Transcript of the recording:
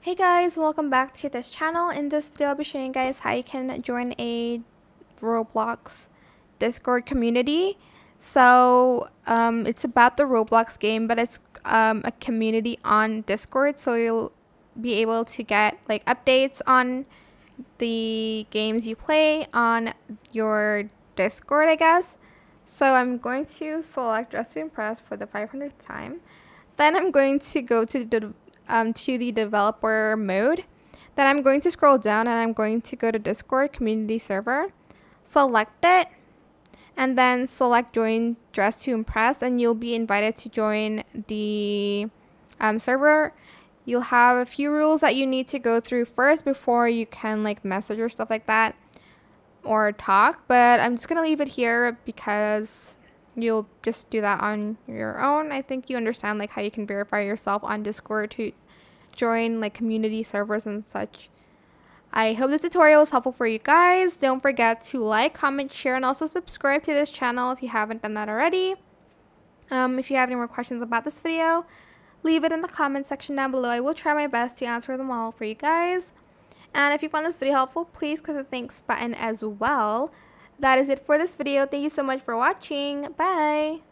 Hey guys, welcome back to this channel. In this video, I'll be showing you guys how you can join a Roblox Discord community. So it's about the Roblox game, but it's a community on Discord, so you'll be able to get like updates on the games you play on your Discord, I guess. So I'm going to select Dress to Impress for the 500th time. Then I'm going to go to the developer mode. Then I'm going to scroll down and I'm going to go to Discord community server. Select it and then select join Dress to Impress, and you'll be invited to join the server. You'll have a few rules that you need to go through first before you can like message or stuff like that or talk, but I'm just gonna leave it here because you'll just do that on your own. I think you understand like how you can verify yourself on Discord to join like community servers and such. I hope this tutorial was helpful for you guys. Don't forget to like, comment, share, and also subscribe to this channel if you haven't done that already. If you have any more questions about this video, leave it in the comment section down below. I will try my best to answer them all for you guys. And if you found this video helpful, please click the thanks button as well. That is it for this video. Thank you so much for watching. Bye!